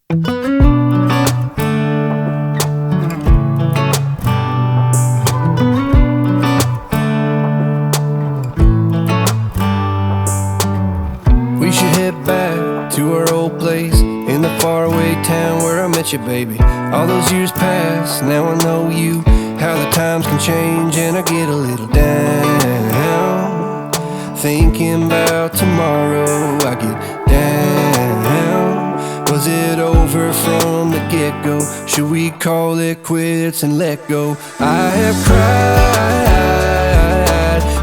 We should head back to our old place in the faraway town where I met you, baby. All those years pass, now I know you. How the times can change and I get a little down. Thinking about tomorrow, I get down. Was it over from the get-go? Should we call it quits and let go? I have cried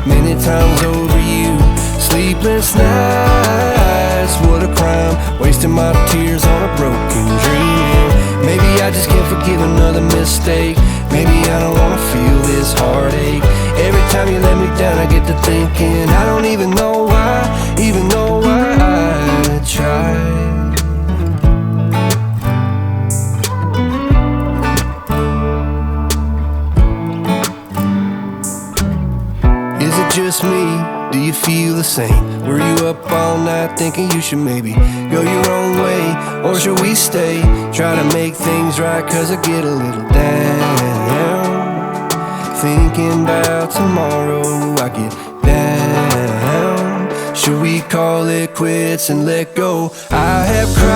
many times over you. Sleepless nights, what a crime. Wasting my tears on a broken dream. Maybe I just can't forgive another mistake. Maybe I don't wanna feel this heartache. Every time you let me down I get to thinking I don't even know why I tried. Is it just me? Do you feel the same? Were you up all night thinking you should maybe go your own way? Or should we stay? Try to make things right, cause I get a little down. Thinking about tomorrow, I get down. Should we call it quits and let go? I have cried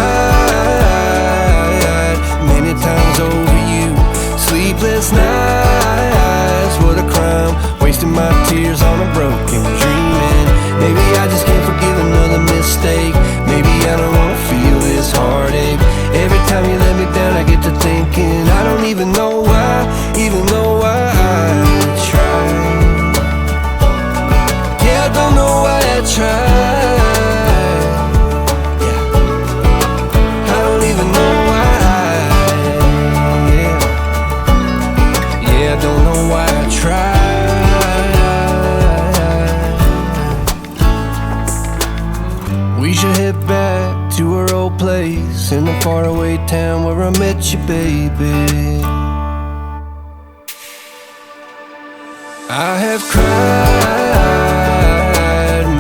many times over you. Sleepless nights, what a crime. Wasting my tears on a broken dream. Maybe I just can't forgive another mistake. Maybe I don't wanna feel this heartache. Every time you let me down I get to thinking I don't even know why I tried. Yeah, I don't know why I tried. Yeah, I don't even know why yeah, I don't know why I tried. We should head back to our old place in the faraway town where I met you, baby. I have cried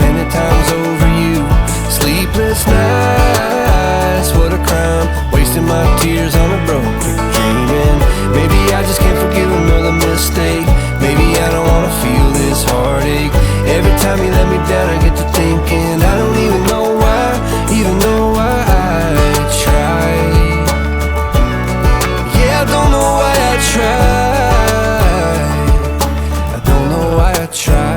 many times over you. Sleepless nights, what a crime. Wasting my tears on a broken dream. And maybe I just can't forgive another mistake. Maybe I don't wanna feel this heartache. Every time you let me down I get to thinking I don't even know why I tried. Yeah, I don't know why I tried. I don't know why I tried.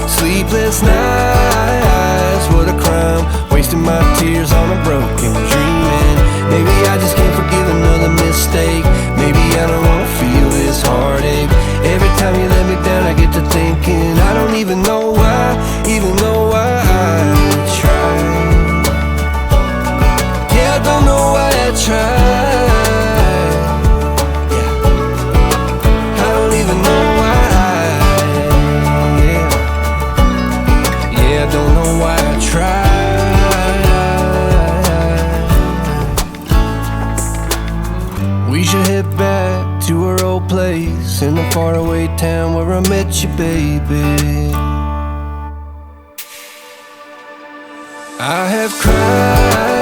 Sleepless nights, what a crime. Wasting my tears on a broken dream. And maybe I just can't forgive another mistake. Maybe I don't wanna feel this heartache. Every time you let me down I get to thinking I don't even know why I tried. Yeah, I don't know why I tried. Yeah, I don't even know why head back to our old place in the faraway town where I met you, baby. I have cried